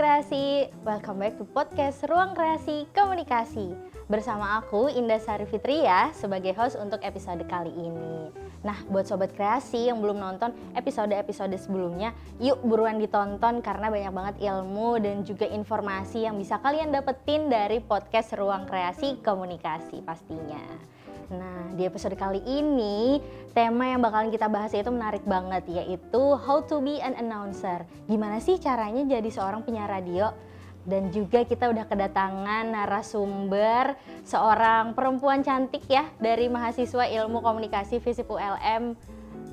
Kreasi, welcome back to podcast Ruang Kreasi Komunikasi. Bersama aku Indah Sari Fitria sebagai host untuk episode kali ini. Nah, buat Sobat Kreasi yang belum nonton episode-episode sebelumnya, yuk buruan ditonton karena banyak banget ilmu dan juga informasi yang bisa kalian dapetin dari podcast Ruang Kreasi Komunikasi pastinya. Nah, di episode kali ini, tema yang bakalan kita bahas itu menarik banget, yaitu how to be an announcer. Gimana sih caranya jadi seorang penyiar radio? Dan juga kita udah kedatangan narasumber, seorang perempuan cantik ya, dari mahasiswa Ilmu Komunikasi FISIP ULM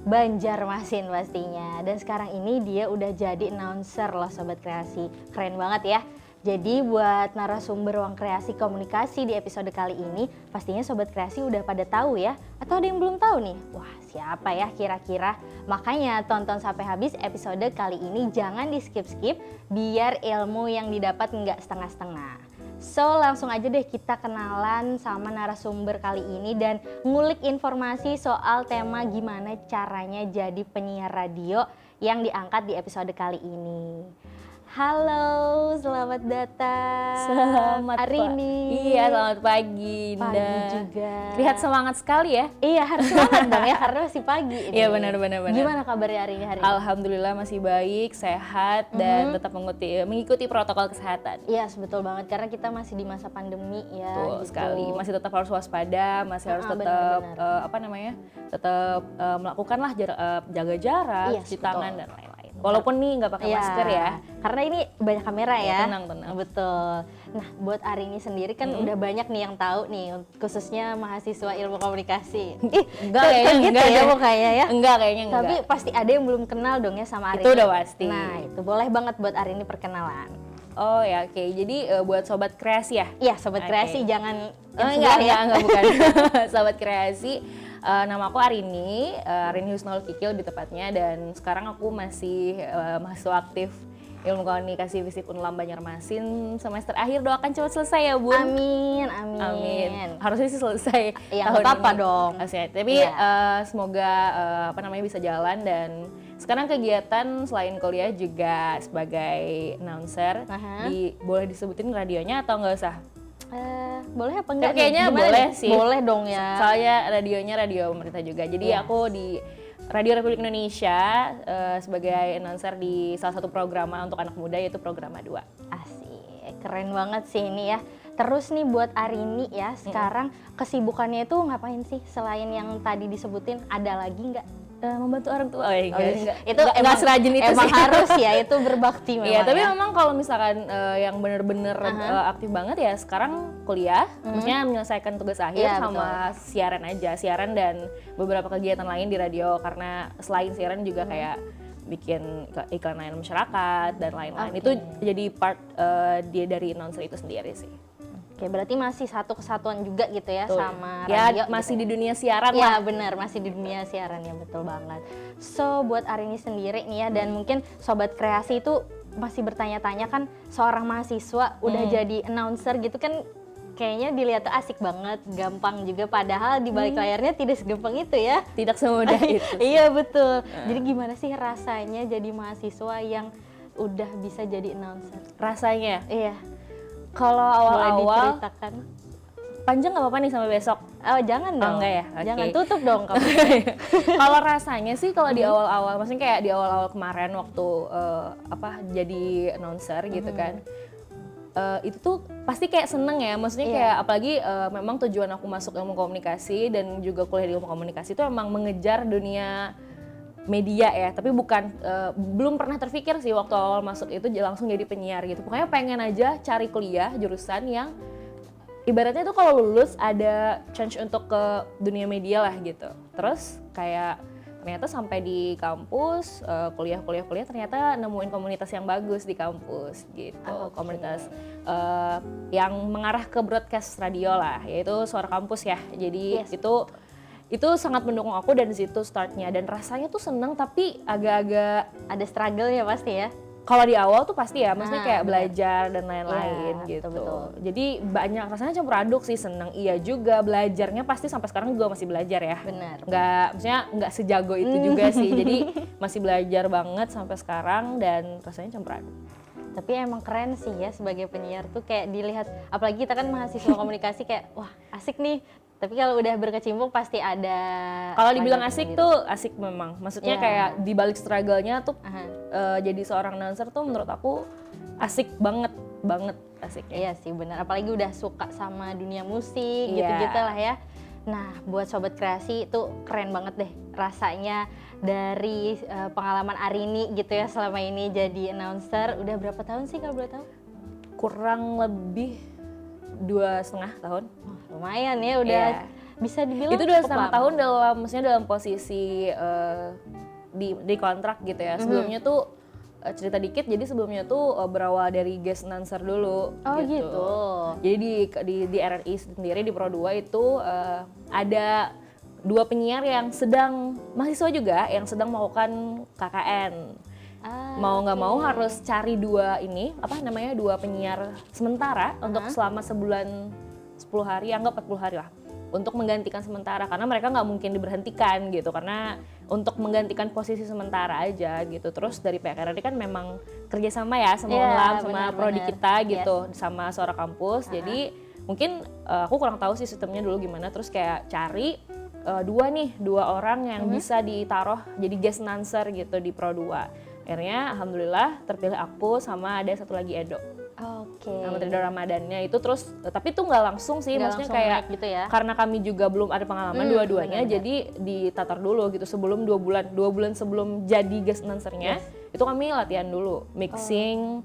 Banjarmasin pastinya. Dan sekarang ini dia udah jadi announcer loh Sobat Kreasi. Keren banget ya. Jadi buat narasumber Ruang Kreasi Komunikasi di episode kali ini, pastinya Sobat Kreasi udah pada tahu ya? Atau ada yang belum tahu nih? Wah, siapa ya kira-kira? Makanya tonton sampai habis episode kali ini, jangan di skip-skip biar ilmu yang didapat nggak setengah-setengah. So, langsung aja deh kita kenalan sama narasumber kali ini dan ngulik informasi soal tema gimana caranya jadi penyiar radio yang diangkat di episode kali ini. Halo, selamat datang. Selamat Arini. Iya, selamat pagi, Indah. Pagi juga. Terlihat semangat sekali ya. Iya, harus semangat dong ya karena masih pagi. Iya, benar. Gimana kabarnya hari ini? Alhamdulillah masih baik, sehat dan tetap mengikuti protokol kesehatan. Iya, betul banget karena kita masih di masa pandemi ya. Betul gitu. sekali. Masih tetap harus waspada, masih harus tetap tetap melakukanlah jaga jarak, Iya, cuci betul. tangan dan lain-lain. Walaupun nih nggak pakai masker ya. Karena ini banyak kamera ya. Tenang. Betul. Nah, buat Arini sendiri kan udah banyak nih yang tahu nih, khususnya mahasiswa Ilmu Komunikasi. Enggak kayaknya gitu enggak ya deh. pokoknya ya. Enggak kayaknya enggak. Tapi pasti ada yang belum kenal dong ya sama Arini. Itu udah pasti. Nah, itu boleh banget buat Arini perkenalan. Oh ya, oke. Jadi buat Sobat Kreasi ya? Iya, Sobat Oke. Kreasi jangan Enggak, bukan. Sobat Kreasi, nama aku Arini Husnul Kiki lebih tepatnya, dan sekarang aku masih mahasiswa aktif Ilmu Komunikasi FISIP UNLAM Banjarmasin semester akhir. Doakan cepat selesai ya, Bun. Amin. Harusnya sih selesai Ya, tahun nggak apa-apa ini. dong. Harusnya. Tapi semoga bisa jalan, dan sekarang kegiatan selain kuliah juga sebagai announcer. Boleh disebutin radionya atau nggak usah? Boleh apa enggak? Kayaknya Gimana boleh nih? sih. Boleh dong ya. Soalnya radionya radio pemerintah juga. Jadi aku di Radio Republik Indonesia sebagai announcer di salah satu program untuk anak muda, yaitu Programa 2. Asik, keren banget sih ini ya. Terus nih buat Arini ya, sekarang kesibukannya itu ngapain sih? Selain yang tadi disebutin, ada lagi nggak? Membantu orang tua. Enggak. Itu Enggak serajin itu emang sih. harus ya, itu berbakti memang. Iya, tapi ya. memang kalau misalkan yang bener-bener aktif banget ya sekarang kuliah, maksudnya menyelesaikan tugas akhir sama siaran dan beberapa kegiatan lain di radio, karena selain siaran juga kayak bikin iklan layanan masyarakat dan lain-lain. Itu jadi part dia dari announcer itu sendiri sih. Oke, berarti masih satu kesatuan juga gitu ya sama Ya, radio. masih gitu di dunia siaran ya, lah. benar, masih di dunia siaran ya, betul banget. So, buat Arini sendiri nih ya, dan mungkin Sobat Kreasi itu masih bertanya-tanya kan, seorang mahasiswa udah jadi announcer gitu kan, kayaknya dilihat tuh asik banget, gampang juga, padahal di balik layarnya tidak segampang itu ya. Tidak semudah itu. Iya, betul. Jadi gimana sih rasanya jadi mahasiswa yang udah bisa jadi announcer? Rasanya Iya. kalau Boleh awal-awal diceritakan? panjang nggak apa-apa nih sampai besok. Oh, jangan dong. enggak ya? Oke. Jangan, tutup dong kamu. Kalau rasanya sih kalau di awal-awal, maksudnya kayak di awal-awal kemarin waktu jadi announcer gitu kan, itu tuh pasti kayak seneng ya, maksudnya kayak apalagi memang tujuan aku masuk ilmu komunikasi dan juga kuliah di ilmu komunikasi itu emang mengejar dunia media ya, tapi belum pernah terpikir sih waktu awal masuk itu langsung jadi penyiar gitu. Pokoknya pengen aja cari kuliah jurusan yang ibaratnya tuh kalau lulus ada chance untuk ke dunia media lah gitu. Terus kayak ternyata sampai di kampus kuliah ternyata nemuin komunitas yang bagus di kampus gitu. Komunitas yang mengarah ke broadcast radio lah, yaitu Suara Kampus ya. Jadi itu sangat mendukung aku, dan di situ startnya, dan rasanya tuh seneng tapi agak-agak Ada struggle ya pasti ya. Kalau di awal tuh pasti ya, maksudnya kayak belajar dan Iya, lain-lain gitu. betul. Jadi banyak, rasanya campur aduk sih, seneng iya juga, belajarnya pasti sampai sekarang juga masih belajar ya. Benar. Nggak sejago itu juga sih. Jadi masih belajar banget sampai sekarang dan rasanya campur aduk. Tapi emang keren sih ya sebagai penyiar tuh kayak dilihat, apalagi kita kan mahasiswa komunikasi kayak wah asik nih. Tapi kalau udah berkecimpung pasti ada. Kalau dibilang asik tuh asik memang. Maksudnya Iya. kayak di balik struggle-nya tuh Aha. jadi seorang announcer tuh menurut aku asik banget asiknya. Iya sih benar, apalagi udah suka sama dunia musik Iya. gitu-gitu lah ya. Nah buat sobat kreasi itu keren banget deh rasanya dari pengalaman Arini gitu ya selama ini jadi announcer. Udah berapa tahun sih kalau boleh tahu? Kurang lebih 2,5 tahun. Oh, lumayan ya udah Iya. bisa dibilang Itu cukup 2,5 lama. tahun maksudnya dalam posisi di kontrak gitu ya. Sebelumnya tuh cerita dikit, jadi sebelumnya tuh berawal dari guest announcer dulu. Oh gitu. Jadi di RRI sendiri di Pro 2 itu ada 2 penyiar yang sedang mahasiswa juga yang sedang melakukan KKN. Mau nggak mau harus cari 2 penyiar sementara untuk selama sebulan 10 hari, anggap 40 hari lah, untuk menggantikan sementara karena mereka nggak mungkin diberhentikan gitu, karena untuk menggantikan posisi sementara aja gitu. Terus dari pihak RRI kan memang kerjasama ya sama Iya, Unlam, sama benar-benar. prodi kita gitu, Yes. sama Suara Kampus. Jadi mungkin aku kurang tahu sih sistemnya dulu gimana, terus kayak cari 2 orang yang bisa ditaruh jadi guest announcer gitu di Pro 2. Akhirnya alhamdulillah terpilih aku sama ada satu lagi Edo. Oke. Nama Ridho Ramadannya itu. Terus tapi itu nggak langsung sih, Nggak maksudnya langsung kayak naik gitu ya? karena kami juga belum ada pengalaman dua-duanya, benar-benar. jadi ditatar dulu gitu sebelum 2 bulan sebelum jadi guest announcer-nya. Itu kami latihan dulu mixing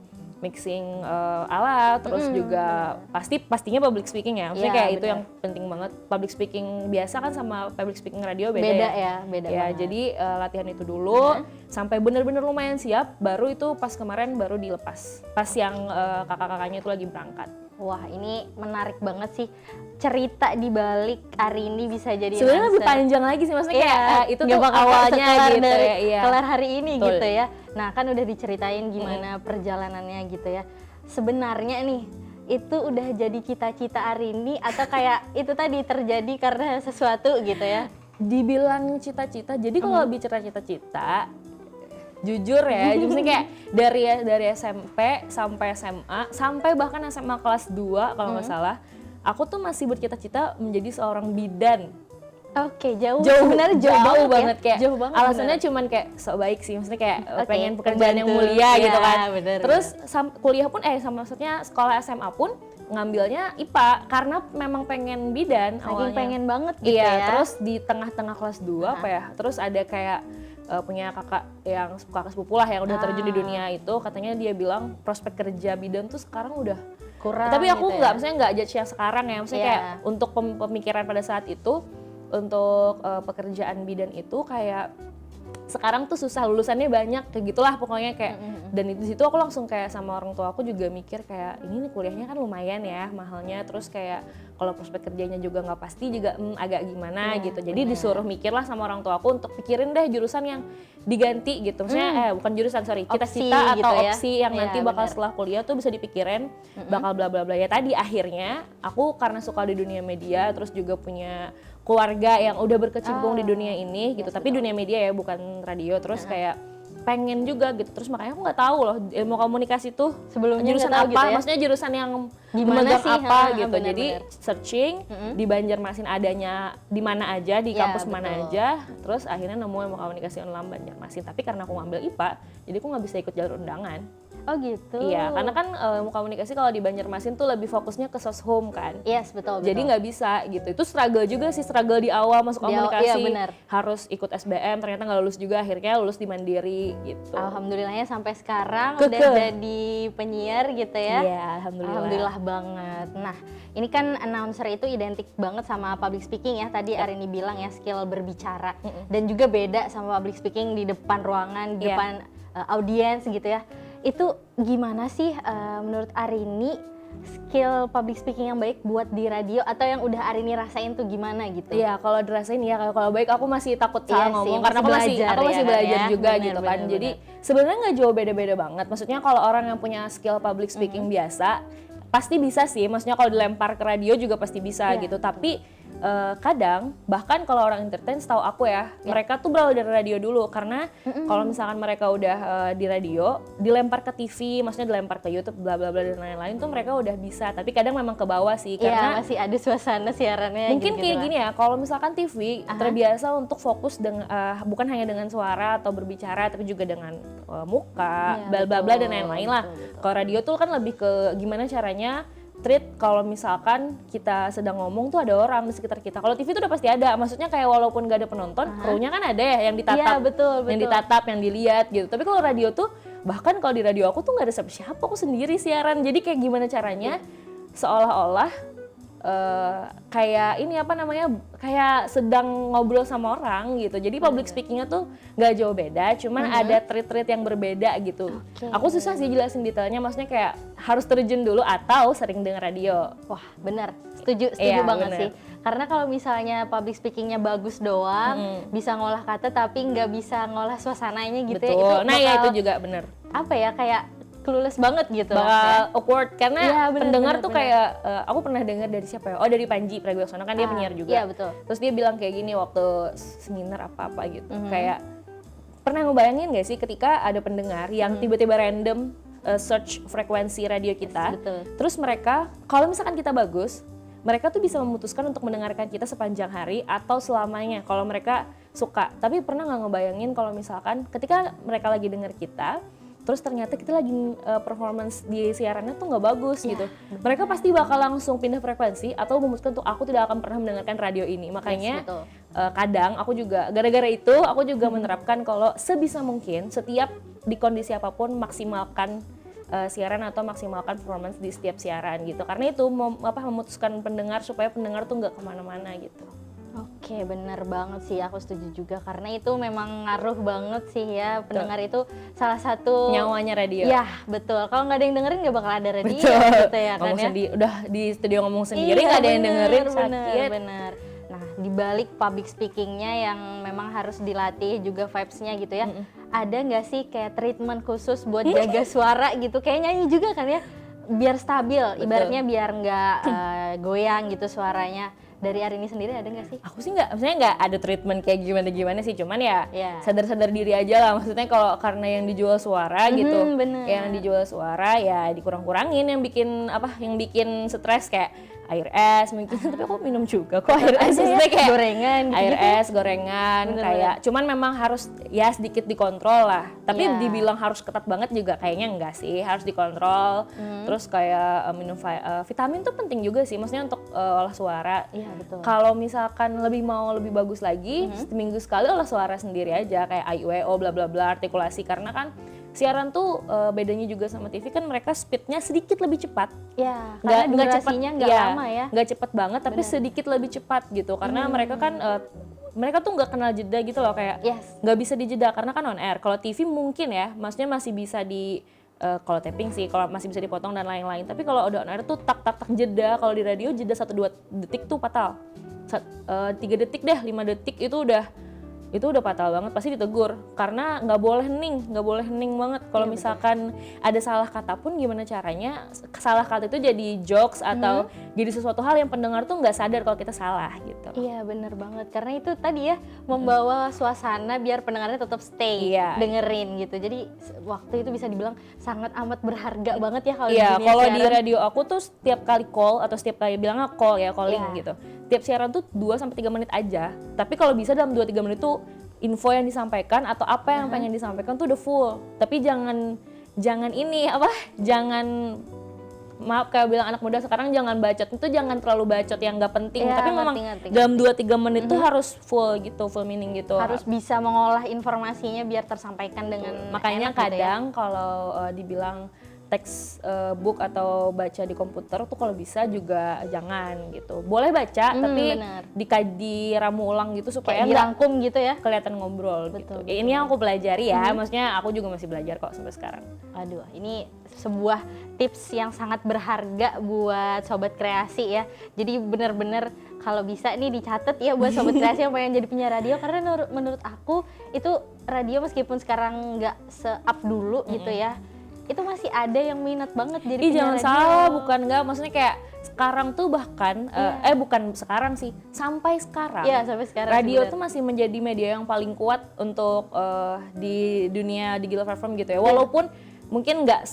alat, terus juga pastinya public speaking ya, maksudnya Iya, kayak itu benar. yang penting banget. Public speaking biasa kan sama public speaking radio beda Beda ya. ya, beda Ya, banget. jadi latihan itu dulu sampai bener-bener lumayan siap, baru itu pas kemarin baru dilepas. Pas yang kakak-kakaknya itu lagi berangkat. Wah ini menarik banget sih cerita di balik Arini bisa jadi Sebenarnya lebih announcer. panjang lagi sih, maksudnya Iya, kayak itu nggak tuh bakal awalnya kelar gitu dari ya. Iya. kelar hari ini Betul. gitu ya. Nah kan udah diceritain gimana perjalanannya gitu ya. Sebenarnya nih itu udah jadi cita-cita Arini atau kayak itu tadi terjadi karena sesuatu gitu ya? Dibilang cita-cita, jadi kalau bicara cita-cita, jujur ya, maksudnya kayak dari SMP sampai SMA, sampai bahkan SMA kelas 2 kalau nggak salah, aku tuh masih bercita-cita menjadi seorang bidan. Oke jauh sebenarnya jauh ya. banget kayak Jauh banget alasannya cuman kayak sok baik sih, maksudnya kayak Oke, pengen pekerjaan yang membantu. mulia Iya, gitu kan. bener, Terus kuliah pun sama maksudnya sekolah SMA pun ngambilnya IPA karena memang pengen bidan Saking awalnya. pengen banget gitu Iya, ya. terus di tengah-tengah kelas 2 apa ya, terus ada kayak punya kakak sepupu lah yang udah terjun di dunia itu, katanya dia bilang prospek kerja bidan tuh sekarang udah kurang tapi aku gitu nggak, ya. maksudnya nggak judge yang sekarang ya, maksudnya Iya. kayak untuk pemikiran pada saat itu untuk pekerjaan bidan itu kayak sekarang tuh susah, lulusannya banyak kayak gitulah pokoknya kayak. Dan di situ aku langsung kayak sama orang tua aku juga mikir kayak ini nih kuliahnya kan lumayan ya mahalnya, terus kayak kalau prospek kerjanya juga nggak pasti juga agak gimana gitu. Jadi disuruh mikirlah sama orang tua aku untuk pikirin deh jurusan yang diganti gitu, maksudnya bukan jurusan, sorry, cita-cita Opsi atau gitu ya. opsi yang Iya, nanti bakal benar. setelah kuliah tuh bisa dipikirin bakal bla bla bla. Ya tadi akhirnya aku karena suka di dunia media, terus juga punya keluarga yang udah berkecimpung di dunia ini gitu, tapi dunia media ya bukan radio, terus kayak pengen juga gitu, terus makanya aku nggak tahu loh ilmu komunikasi tuh Sebelumnya jurusan nggak tahu apa, gitu ya? maksudnya jurusan yang Gimana memegang sih? apa gitu. Benar-benar. Jadi searching di Banjarmasin adanya di mana aja, di Iya, kampus mana betul. aja, terus akhirnya nemu ilmu komunikasi Unlam Banjarmasin. Tapi karena aku ngambil IPA, jadi aku nggak bisa ikut jalur undangan. Oh gitu. Iya, karena kan ilmu komunikasi kalau di Banjarmasin tuh lebih fokusnya ke soshum kan. Yes betul. Jadi nggak bisa gitu. Itu struggle juga sih, struggle di awal masuk Di awal, komunikasi. iya, benar. Harus ikut SBM, ternyata nggak lulus juga, akhirnya lulus di Mandiri gitu. Alhamdulillahnya sampai sekarang Kekeh. udah jadi penyiar gitu ya. Iya, alhamdulillah. Alhamdulillah banget. Nah, ini kan announcer itu identik banget sama public speaking ya. Tadi Arini bilang ya skill berbicara. Dan juga beda sama public speaking di depan ruangan, di Iya. depan audiens gitu ya. Itu gimana sih menurut Arini skill public speaking yang baik buat di radio atau yang udah Arini rasain tuh gimana gitu? Iya, kalau dirasain ya, kalau baik aku masih takut Iya salah sih, ngomong masih karena aku masih belajar ya kan belajar ya. juga Bener, gitu kan. bener, Jadi sebenarnya nggak jauh beda-beda banget. Maksudnya kalau orang yang punya skill public speaking biasa pasti bisa sih. Maksudnya kalau dilempar ke radio juga pasti bisa Iya, gitu. Tapi kadang bahkan kalau orang entertain setahu aku ya, mereka tuh berawal dari radio dulu karena kalau misalkan mereka udah di radio dilempar ke TV, maksudnya dilempar ke YouTube bla bla bla dan lain-lain tuh mereka udah bisa, tapi kadang memang ke bawah sih karena masih ada suasana siarannya mungkin kayak gini ya, kalau misalkan TV terbiasa untuk fokus dengan bukan hanya dengan suara atau berbicara tapi juga dengan muka bla bla bla dan lain-lain lah. Kalau radio tuh kan lebih ke gimana caranya treat kalau misalkan kita sedang ngomong tuh ada orang di sekitar kita. Kalau TV tuh udah pasti ada, maksudnya kayak walaupun gak ada penonton, krunya kan ada ya yang ditatap, yang ditatap, yang dilihat gitu. Tapi kalau radio tuh, bahkan kalau di radio aku tuh gak ada siapa-siapa, aku sendiri siaran. Jadi kayak gimana caranya seolah-olah kayak ini apa namanya, kayak sedang ngobrol sama orang gitu. Jadi public speakingnya tuh gak jauh beda, cuman ada treat-treat yang berbeda gitu. Aku susah sih jelasin detailnya, maksudnya kayak harus terjun dulu atau sering denger radio. Wah benar, setuju banget sih. Karena kalau misalnya public speakingnya bagus doang, bisa ngolah kata tapi nggak bisa ngolah suasananya gitu. Betul. Ya, itu juga bener. Apa ya, kayak clueless banget gitu. Bakal awkward karena pendengar tuh bener. kayak aku pernah dengar dari siapa ya? Oh, dari Panji Pragiwaksono, kan dia penyiar juga. Iya betul. Terus dia bilang kayak gini waktu seminar apa-apa gitu. Kayak pernah ngebayangin gak sih ketika ada pendengar yang tiba-tiba random search frekuensi radio kita. Betul. Terus mereka kalau misalkan kita bagus, mereka tuh bisa memutuskan untuk mendengarkan kita sepanjang hari atau selamanya kalau mereka suka. Tapi pernah nggak ngebayangin kalau misalkan ketika mereka lagi denger kita, terus ternyata kita lagi performance di siarannya tuh nggak bagus gitu. Mereka pasti bakal langsung pindah frekuensi atau memutuskan tuh aku tidak akan pernah mendengarkan radio ini. Makanya kadang aku juga gara-gara itu aku juga menerapkan kalau sebisa mungkin setiap di kondisi apapun maksimalkan siaran atau maksimalkan performance di setiap siaran gitu. Karena itu memutuskan pendengar supaya pendengar tuh nggak kemana-mana gitu. Oke, benar banget sih, aku setuju juga karena itu memang ngaruh banget sih ya, pendengar itu salah satu nyawanya radio. Ya betul, kalau nggak ada yang dengerin nggak bakal ada radio gitu ya kan ya. Udah di studio ngomong sendiri nggak ada yang dengerin, sakit. Bener. Nah di balik public speakingnya yang memang harus dilatih juga vibes-nya gitu ya, ada nggak sih kayak treatment khusus buat jaga suara gitu, kayak nyanyi juga kan ya, biar stabil, ibaratnya biar nggak goyang gitu suaranya. Dari Arini sendiri ada nggak sih? Aku sih maksudnya nggak ada treatment kayak gimana sih, cuman ya sadar-sadar diri aja lah. Maksudnya kalau karena yang dijual suara gitu, yang dijual suara ya dikurang-kurangin, yang bikin stres kayak air es mungkin, tapi aku minum juga kok air es, maksudnya kayak gorengan gitu. Air es, gorengan, kayak cuman memang harus ya sedikit dikontrol lah. Tapi dibilang harus ketat banget juga kayaknya enggak sih, harus dikontrol. Terus kayak minum vitamin tuh penting juga sih, maksudnya untuk olah suara. Iya betul. Kalau misalkan lebih bagus lagi, seminggu sekali olah suara sendiri aja kayak IWO bla bla bla, artikulasi, karena kan siaran tuh bedanya juga sama TV kan mereka speednya sedikit lebih cepat. Ya, karena durasinya nggak lama ya. Nggak cepat banget tapi sedikit lebih cepat gitu. Karena mereka kan mereka tuh nggak kenal jeda gitu loh, kayak nggak bisa dijeda karena kan on air. Kalau TV mungkin ya, maksudnya masih bisa kalau tapping sih, kalau masih bisa dipotong dan lain-lain. Tapi kalau udah on air tuh tak jeda. Kalau di radio jeda 1-2 detik tuh fatal. 3 detik deh, 5 detik itu udah fatal banget, pasti ditegur karena nggak boleh hening banget. Kalau misalkan ada salah kata pun gimana caranya salah kata itu jadi jokes atau jadi sesuatu hal yang pendengar tuh nggak sadar kalau kita salah gitu. Iya bener banget, karena itu tadi ya membawa suasana biar pendengarnya tetap stay dengerin gitu. Jadi waktu itu bisa dibilang sangat amat berharga banget ya kalau di dunia kalau siaran. Di radio aku tuh setiap kali call atau setiap kali bilangnya calling gitu, tiap siaran tuh 2-3 menit aja. Tapi kalau bisa dalam 2-3 menit tuh info yang disampaikan atau apa yang pengen disampaikan tuh udah full. Tapi jangan maaf kayak bilang anak muda sekarang, jangan bacot, itu jangan terlalu bacot yang nggak penting. Tapi memang dalam 2-3 menit tuh harus full gitu, full meaning gitu. Harus bisa mengolah informasinya biar tersampaikan dengan makanya enak kadang gitu ya. kalau dibilang teks book atau baca di komputer tuh kalau bisa juga jangan gitu. Boleh baca tapi diramu ulang gitu supaya dirangkum gitu ya, kelihatan ngobrol gitu. Betul. Ini yang aku pelajari ya, maksudnya aku juga masih belajar kok sampai sekarang. Aduh, ini sebuah tips yang sangat berharga buat sobat kreasi ya. Jadi benar-benar kalau bisa nih dicatat ya buat sobat kreasi yang pengen jadi penyiar radio, karena menurut aku itu radio meskipun sekarang nggak se-up dulu gitu ya, itu masih ada yang minat banget jadi penyiar jangan radio. salah, bukan enggak, maksudnya kayak sekarang tuh bahkan bukan sekarang sih, sampai sekarang. Iya, sampai sekarang. Radio tuh masih menjadi media yang paling kuat untuk di dunia digital platform gitu ya. Walaupun mungkin nggak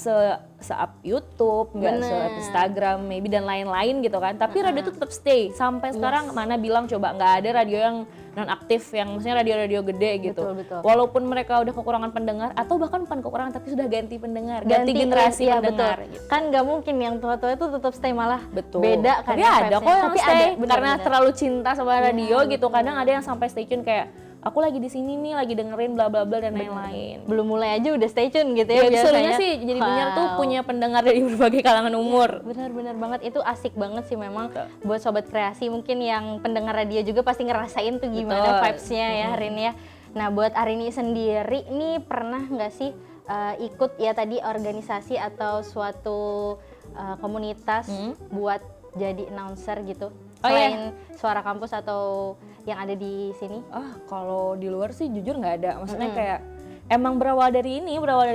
se-up YouTube, nggak se-up Instagram, maybe dan lain-lain gitu kan. Tapi radio tuh tetap stay sampai sekarang. Mana bilang coba nggak ada radio yang non aktif, yang maksudnya radio-radio gede gitu. Betul. Walaupun mereka udah kekurangan pendengar atau bahkan bukan kekurangan tapi sudah ganti pendengar, ganti generasi ya, pendengar. betul. Gitu. Kan nggak mungkin yang tua-tua itu tetap stay, malah Betul. beda kan. Tapi ada kok yang tapi stay ada, karena bener. terlalu cinta sama radio gitu. betul. Kadang ada yang sampai stay tune kayak aku lagi di sini nih, lagi dengerin bla bla bla dan lain-lain. Belum mulai aja udah stay tune gitu ya, Ya biasanya. serunya sih jadi penyiar tuh punya pendengar dari berbagai kalangan umur. Benar banget, itu asik banget sih memang. Buat sobat kreasi mungkin yang pendengar radio juga pasti ngerasain tuh gimana vibes-nya ya Arini ya. Nah buat Arini sendiri nih pernah nggak sih ikut ya tadi organisasi atau suatu komunitas buat jadi announcer gitu? Selain Suara Kampus atau yang ada di sini? Kalau di luar sih jujur nggak ada. Maksudnya kayak emang berawal dari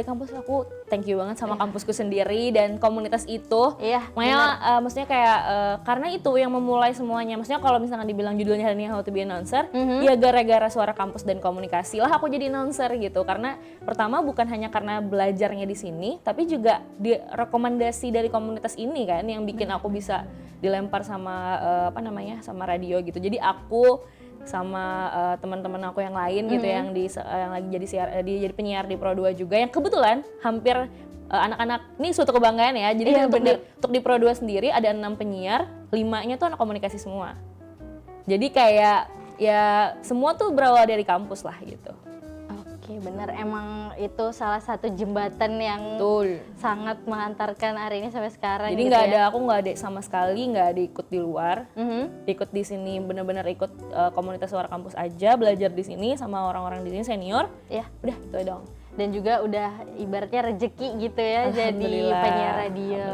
kampus. Aku thank you banget sama kampusku sendiri dan komunitas itu. Iya. Makanya maksudnya kayak karena itu yang memulai semuanya. Maksudnya kalau misalkan dibilang judulnya hari ini How to be Announcer, ya gara-gara Suara Kampus dan komunikasi lah aku jadi announcer gitu. Karena pertama bukan hanya karena belajarnya di sini, tapi juga di rekomendasi dari komunitas ini kan yang bikin aku bisa dilempar sama sama radio gitu. Jadi aku sama teman-teman aku yang lain gitu yang lagi jadi penyiar di Pro 2 juga, yang kebetulan hampir anak-anak ini suatu kebanggaan ya. Jadi untuk di Pro 2 sendiri ada 6 penyiar, 5-nya tuh anak komunikasi semua. Jadi kayak ya semua tuh berawal dari kampus lah gitu. Oke, benar, emang itu salah satu jembatan yang sangat mengantarkan Arini sampai sekarang. Jadi gitu nggak ya. ada, aku nggak ada sama sekali, nggak ada ikut di luar, ikut di sini benar-benar ikut komunitas Suara Kampus aja, belajar di sini sama orang-orang di sini senior. Ya, udah itu dong. Dan juga udah ibaratnya rezeki gitu ya jadi penyiar radio.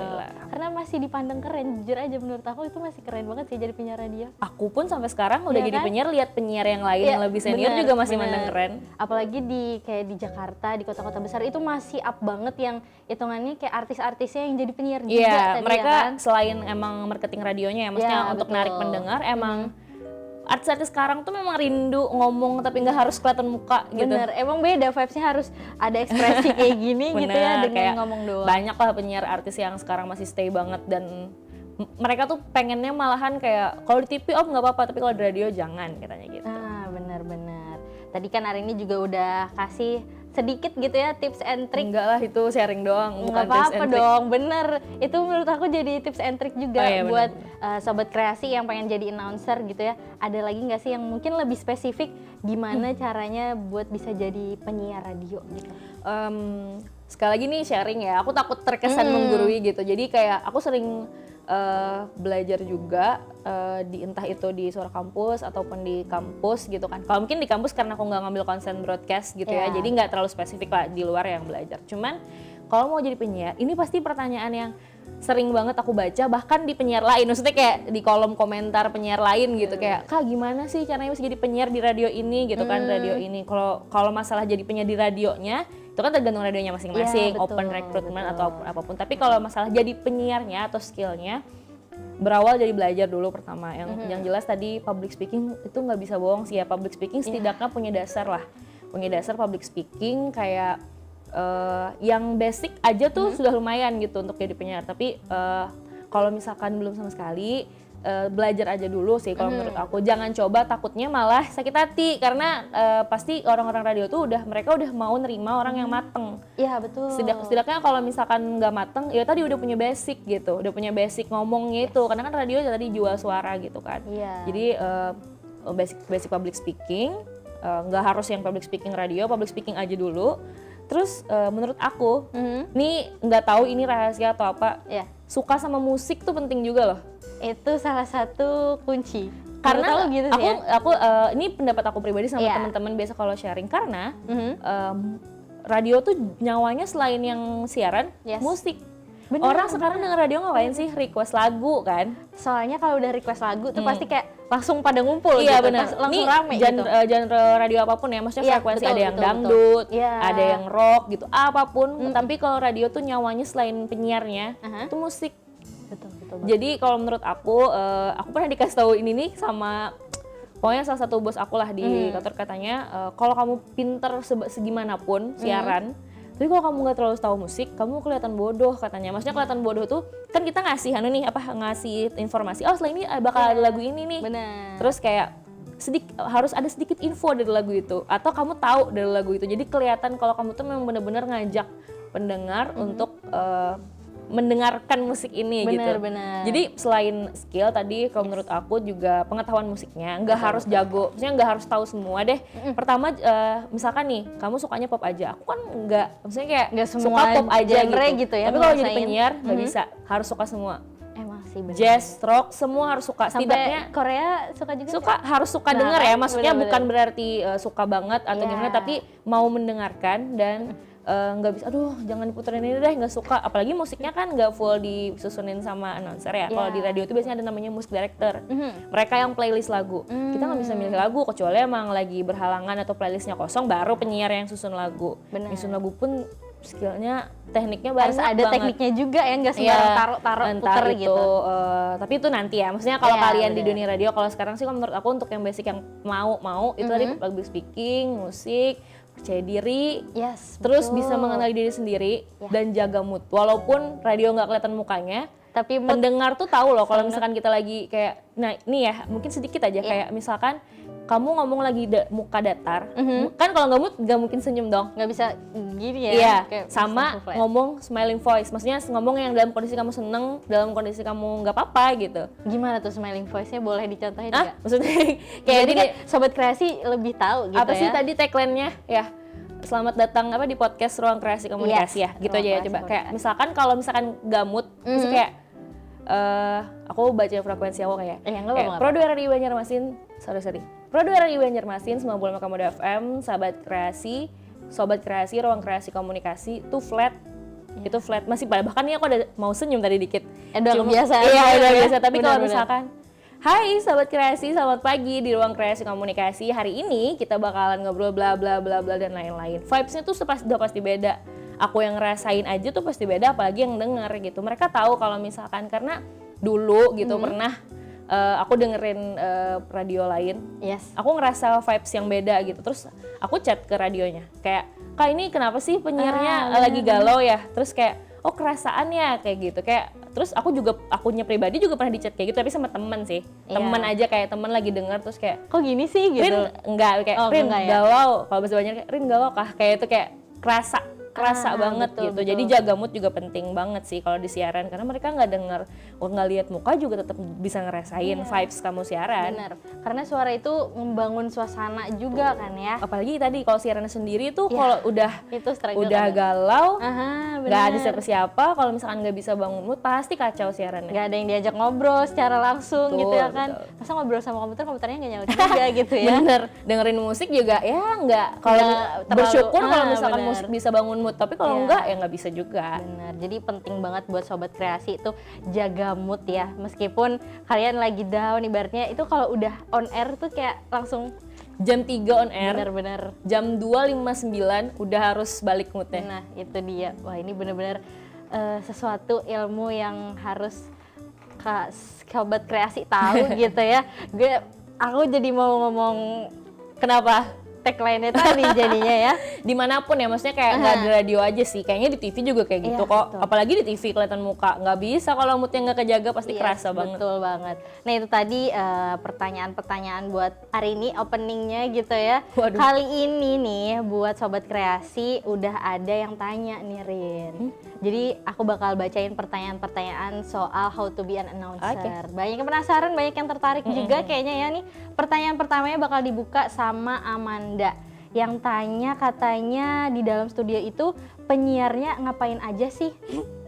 Karena masih dipandang keren, jujur aja menurut aku itu masih keren banget sih jadi penyiar radio. Aku pun sampai sekarang udah jadi penyiar, lihat penyiar yang lain yang lebih senior juga masih mandang keren. Apalagi kayak di Jakarta, di kota-kota besar itu masih up banget yang hitungannya kayak artis-artisnya yang jadi penyiar juga. Iya, mereka ya kan? Selain emang marketing radionya ya, maksudnya untuk narik pendengar, emang artis-artis sekarang tuh memang rindu ngomong tapi nggak harus kelihatan muka gitu. Bener, emang beda vibes-nya, harus ada ekspresi kayak gini gitu ya dengan kayak ngomong doang. Banyak lah penyiar artis yang sekarang masih stay banget dan mereka tuh pengennya malahan kayak kalau di TV nggak apa-apa tapi kalau di radio jangan katanya gitu. Bener. Tadi kan hari ini juga udah kasih sedikit gitu ya tips and trick. Enggak lah, itu sharing doang, bukan nggak tips apa-apa and trick. dong, bener. Itu menurut aku jadi tips and trick juga buat sobat kreasi yang pengen jadi announcer gitu ya. Ada lagi nggak sih yang mungkin lebih spesifik gimana caranya buat bisa jadi penyiar radio gitu? Sekali lagi nih sharing ya, aku takut terkesan menggurui gitu. Jadi kayak aku sering belajar juga entah itu di Suara Kampus ataupun di kampus gitu kan. Kalau mungkin di kampus karena aku nggak ngambil konsen broadcast gitu ya, jadi nggak terlalu spesifik lah di luar yang belajar. Cuman kalau mau jadi penyiar, ini pasti pertanyaan yang sering banget aku baca, bahkan di penyiar lain, maksudnya kayak di kolom komentar penyiar lain gitu, kayak Kak gimana sih caranya bisa jadi penyiar di radio ini gitu kan, radio ini. Kalau masalah jadi penyiar di radionya itu kan tergantung radionya masing-masing, open recruitment atau apapun. Tapi kalau masalah jadi penyiarnya atau skillnya, berawal dari belajar dulu pertama. Yang jelas tadi public speaking itu nggak bisa bohong sih ya, public speaking setidaknya punya dasar lah, punya dasar public speaking kayak yang basic aja tuh sudah lumayan gitu untuk jadi penyiar. Tapi kalau misalkan belum sama sekali, belajar aja dulu sih kalau menurut aku. Jangan coba, takutnya malah sakit hati karena pasti orang-orang radio tuh mereka udah mau nerima orang yang mateng. Iya betul. Setidaknya kalau misalkan nggak mateng, ya tadi udah punya basic gitu, udah punya basic ngomongnya itu. Karena kan radio tadi jual suara gitu kan. Jadi basic public speaking, nggak harus yang public speaking radio, public speaking aja dulu. Terus menurut aku, nih nggak tahu ini rahasia atau apa, suka sama musik tuh penting juga loh. Itu salah satu kunci. Karena gitu aku ini pendapat aku pribadi sama teman-teman biasa kalau sharing, karena radio tuh nyawanya selain yang siaran, musik. Orang sekarang denger radio ngapain sih? Request lagu kan? Soalnya kalau udah request lagu tuh pasti kayak langsung pada ngumpul iya, gitu, bener. langsung rame gitu. Genre radio apapun ya, maksudnya frekuensi ada yang dangdut, ada yang rock gitu, apapun. Tapi kalau radio tuh nyawanya selain penyiarnya, itu musik. Betul banget. Jadi kalau menurut aku pernah dikasih tahu ini nih sama pokoknya salah satu bos aku lah di kantor, katanya kalau kamu pinter segimanapun siaran, tapi kalau kamu nggak terlalu tahu musik, kamu kelihatan bodoh katanya. Maksudnya kelihatan bodoh tuh kan kita ngasih ngasih informasi, oh setelah ini bakal ada lagu ini nih. Benar. Terus kayak harus ada sedikit info dari lagu itu atau kamu tahu dari lagu itu. Jadi kelihatan kalau kamu tuh memang benar-benar ngajak pendengar untuk mendengarkan musik ini gitu. Benar. Jadi selain skill tadi kalau menurut aku juga pengetahuan musiknya nggak harus jago, maksudnya nggak harus tahu semua deh. Pertama misalkan nih kamu sukanya pop aja, aku kan maksudnya kayak Nggak semua suka pop aja genre gitu ya tapi kalau jadi ngerasain. penyiar nggak bisa, harus suka semua. Emang sih benar. Jazz, rock, semua harus suka. Sampai Setidaknya Korea suka juga harus suka Nah, denger ya, kan? maksudnya Bener-bener. bukan berarti suka banget atau Iya. gimana, tapi mau mendengarkan dan nggak bisa, aduh jangan diputerin ini deh, nggak suka. Apalagi musiknya kan nggak full disusunin sama announcer ya. Kalau di radio itu biasanya ada namanya music director. Mereka yang playlist lagu. Kita nggak bisa milih lagu kecuali emang lagi berhalangan atau playlistnya kosong, baru penyiar yang susun lagu. Benar. Nyusun lagu pun skillnya, tekniknya banyak harus ada banget. tekniknya juga ya, nggak sembarang taruh Entah puter itu, gitu. tapi itu nanti ya. Maksudnya kalau Iya, kalian di bener. dunia radio, kalau sekarang sih menurut aku untuk yang basic yang mau itu tadi public speaking, musik, percaya diri, Yes, terus betul. bisa mengenali diri sendiri dan jaga mood. Walaupun radio nggak kelihatan mukanya, Tapi mood pendengar tuh tahu loh kalau misalkan kita lagi kayak, nah ini ya mungkin sedikit aja kayak misalkan kamu ngomong lagi muka datar, kan kalau nggak mood nggak mungkin senyum dong. nggak bisa gini ya. Iya, kayak sama bisa flat. ngomong smiling voice, maksudnya ngomong yang dalam kondisi kamu seneng, dalam kondisi kamu nggak apa-apa gitu. Gimana tuh smiling voice-nya, boleh dicontohin Ah, nggak? maksudnya kayak Jadi gini, kan sobat kreasi lebih tahu gitu apa ya. sih tadi tagline-nya ya? Selamat datang di podcast Ruang Kreasi Komunikasi Yes, ya, gitu Ruang aja ya. Kreasi Coba kayak Komunikasi. kalau misalkan gamut, mesti kayak aku baca frekuensi aku kayak nggak apa-apa. Pro 2 Radio Banjarmasin, sorry. Pro 2 Radio Banjarmasin 95,2 FM, sahabat kreasi, sobat kreasi, ruang kreasi komunikasi, itu flat. Itu flat, masih bahkan nih aku ada mau senyum tadi dikit. Udah kebiasaan. Iya, udah Ya. biasa, tapi kalau Benar-benar. misalkan hai sahabat kreasi, selamat pagi di ruang kreasi komunikasi. Hari ini kita bakalan ngobrol bla bla bla bla dan lain-lain. Vibes-nya tuh udah pasti beda. Aku yang ngerasain aja tuh pasti beda, apalagi yang denger gitu. Mereka tahu kalau misalkan, karena dulu gitu pernah aku dengerin radio lain. Yes. Aku ngerasa vibes yang beda gitu. Terus aku chat ke radionya kayak, "Kak, ini kenapa sih penyiarnya lagi galau ya?" Terus kayak, "Oh, kerasaannya kayak gitu." Kayak terus akunya pribadi juga pernah di chat kayak gitu, tapi sama temen sih. Iya. Temen aja, kayak temen lagi denger terus kayak, Kok gini sih gitu? "Rin enggak," kayak, Oh, "Rin enggak ya? galau." Kalau bahasa Banjar kayak, "Rin galau kah?" Kayak itu kayak kerasa banget betul, gitu. betul. Jadi jaga mood juga penting banget sih kalau di siaran, karena mereka nggak denger, nggak lihat muka juga tetap bisa ngerasain vibes kamu siaran. Bener, karena suara itu membangun suasana juga kan ya. Apalagi tadi kalau siaran sendiri tuh Iya. kalau udah Itu struggle udah kadang. galau, Aha, nggak ada bener. siapa-siapa, kalau misalkan nggak bisa bangun mood pasti kacau siarannya. Nggak ada yang diajak ngobrol secara langsung Betul, gitu ya kan. betul. Masa ngobrol sama komputernya nggak nyaut juga gitu ya. Bener, dengerin musik juga ya nggak, kalau Nggak terlalu- bersyukur kalau misalkan bener. musik bisa bangun mood, tapi kalau Iya. enggak ya nggak bisa juga. Benar, jadi penting banget buat sobat kreasi itu jaga mood ya. Meskipun kalian lagi down, ibaratnya itu kalau udah on air tuh kayak langsung Jam 3 on air, bener-bener. jam 2.59 udah harus balik moodnya. Nah itu dia, wah ini bener-bener sesuatu ilmu yang harus sobat kreasi tahu gitu ya. Aku jadi mau ngomong Kenapa? tagline-nya tadi jadinya ya. Dimanapun ya, maksudnya kayak nggak di radio aja sih, kayaknya di TV juga kayak gitu Iya, kok. betul. Apalagi di TV kelihatan muka, nggak bisa kalau moodnya nggak kejaga pasti Yes, kerasa banget. Betul banget. Nah itu tadi pertanyaan-pertanyaan buat hari ini openingnya gitu ya. Waduh. Kali ini nih buat sobat kreasi udah ada yang tanya nih Rin. Jadi aku bakal bacain pertanyaan-pertanyaan soal how to be an announcer. Oke. Banyak yang penasaran, banyak yang tertarik juga kayaknya ya nih. Pertanyaan pertamanya bakal dibuka sama Amanda. Yang tanya katanya di dalam studio itu penyiarnya ngapain aja sih?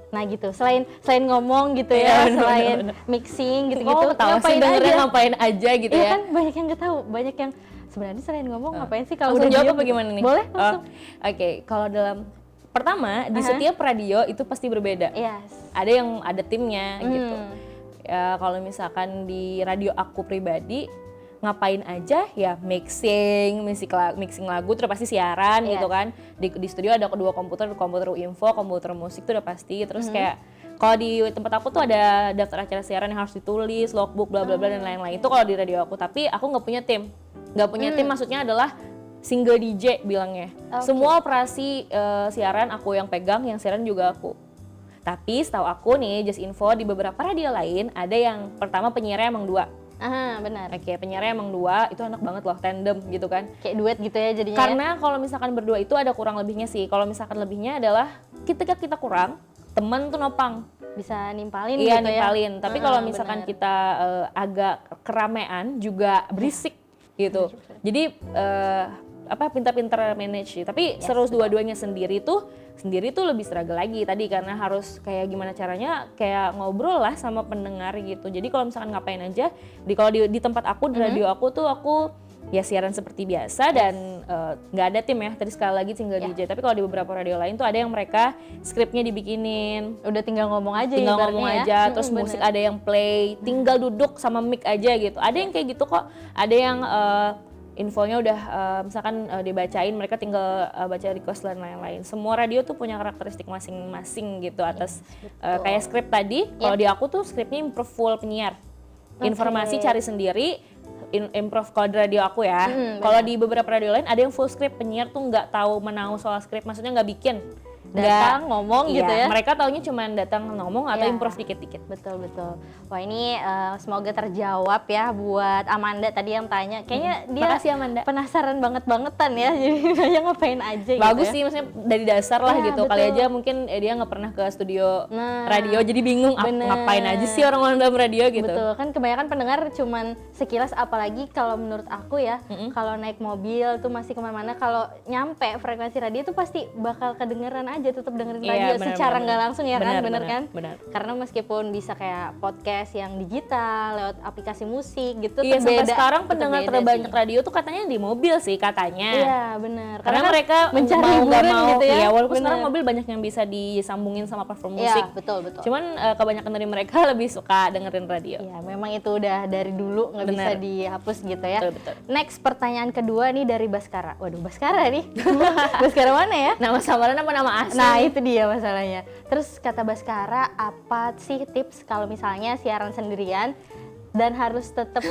Nah gitu, selain ngomong gitu Iya, ya, bener, selain bener. mixing gitu-gitu, Kok tahu sih dengerin ngapain aja gitu Iya ya? kan, banyak yang nggak tahu, banyak yang sebenarnya selain ngomong ngapain sih kalau Langsung udah jawab diem apa gitu. gimana nih? Boleh Oh, langsung. Oke, kalau dalam pertama di setiap radio itu pasti berbeda. Yes. Ada yang ada timnya gitu. Ya, kalau misalkan di radio aku pribadi ngapain aja ya, mixing lagu, terus pasti siaran Yes. gitu kan. Di studio ada kedua komputer info, komputer musik itu udah pasti. Terus kayak Kalau di tempat aku tuh ada daftar acara siaran yang harus ditulis, logbook, bla bla bla dan lain-lain. Itu kalau di radio aku. Tapi aku nggak punya tim. Nggak punya tim maksudnya adalah single DJ bilangnya. Semua operasi siaran aku yang pegang, yang siaran juga aku. Tapi setahu aku nih, just info di beberapa radio lain ada yang pertama penyiarnya emang 2. Aha, benar. Oke, penyiarnya emang 2, itu enak banget loh, tandem gitu kan. Kayak duet gitu ya jadinya. Karena kalau misalkan berdua itu ada kurang lebihnya sih. Kalau misalkan lebihnya adalah ketika kita kurang, temen tuh nopang. Bisa nimpalin Iya, gitu nimpalin. ya. Tapi kalau misalkan kita agak keramean juga berisik gitu. Jadi pintar-pintar manage sih. Tapi seru dua-duanya sendiri tuh lebih struggle lagi tadi karena harus kayak gimana caranya kayak ngobrol lah sama pendengar gitu. Jadi kalau misalkan ngapain aja kalau di tempat aku di radio aku tuh aku ya siaran seperti biasa dan nggak ada tim ya. Tadi sekali lagi single DJ. Tapi kalau di beberapa radio lain tuh ada yang mereka skripnya dibikinin. Udah tinggal ngomong aja Tinggal ibaratnya ngomong ya. aja, terus musik ada yang play, tinggal duduk sama mic aja gitu. Ada yang kayak gitu kok. Ada yang infonya udah misalkan dibacain, mereka tinggal baca request dan lain-lain. Semua radio tuh punya karakteristik masing-masing gitu atas kayak skrip tadi. Kalau di aku tuh skripnya improv full penyiar. Informasi cari sendiri, improv kalau di radio aku ya. Kalau di beberapa radio lain ada yang full script, penyiar tuh nggak tahu menahu soal skrip, maksudnya nggak bikin. Datang ngomong gitu ya. Mereka taunya cuma datang ngomong atau improv dikit-dikit. Betul. Wah ini semoga terjawab ya buat Amanda tadi yang tanya. Kayaknya dia Makasih Amanda. penasaran bangetan ya. Jadi nanya ngapain aja Bagus gitu sih, maksudnya dari dasar lah Ya, gitu. Kali betul. aja mungkin dia nggak pernah ke studio Nah, radio, jadi bingung bener. ngapain aja sih orang-orang dalam radio gitu. Betul, kan kebanyakan pendengar cuman sekilas, apalagi kalau menurut aku ya, kalau naik mobil tuh masih kemana-mana, kalau nyampe frekuensi radio tuh pasti bakal kedengeran aja, tetap dengerin radio Iya, benar, secara benar. nggak langsung ya kan, bener kan? Benar. Karena meskipun bisa kayak podcast yang digital, lewat aplikasi musik gitu, Iya, tetap sampai beda, sekarang tetap pendengar beda terbanyak sih. radio tuh katanya di mobil sih katanya. Iya benar, Karena kan mereka mencari mau nggak hiburan mau, gitu ya. iya walaupun Bener. sekarang mobil banyak yang bisa disambungin sama platform Iya, musik. betul. Cuman kebanyakan dari mereka lebih suka dengerin radio. Iya, memang itu udah dari dulu nggak bisa Bener. dihapus gitu ya. Betul. Next, pertanyaan kedua nih dari Baskara. Waduh, Baskara nih. Baskara mana ya? Nama samaran apa nama asli? Nah, itu dia masalahnya. Terus kata Baskara, apa sih tips kalau misalnya siaran sendirian dan harus tetap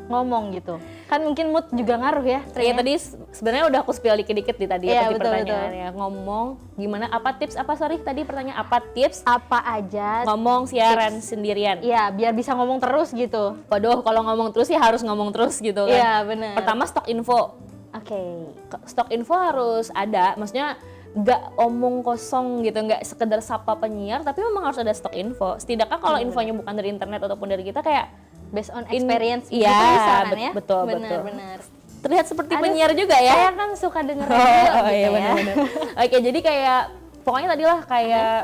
ngomong gitu? Kan mungkin mood juga ngaruh ya. Iya tadi sebenarnya udah aku spill dikit-dikit di tadi Iya, ya, betul, pertanyaannya. Ngomong gimana, apa tips, apa sorry tadi pertanyaan apa tips Apa aja? ngomong siaran sendirian. Iya, biar bisa ngomong terus gitu. Waduh, kalau ngomong terus ya harus ngomong terus gitu kan. Iya, benar. Pertama stok info. Oke. Stok info harus ada, maksudnya nggak omong kosong gitu, nggak sekedar sapa penyiar, tapi memang harus ada stok info. Setidaknya kalau infonya bukan dari internet ataupun dari kita kayak Based on experience gitu iya, bisa kan ya? betul. Benar. Terlihat seperti Aduh, penyiar juga ya. Saya kan suka denger radio gitu iya ya. benar-benar. Oke, jadi kayak pokoknya tadi lah kayak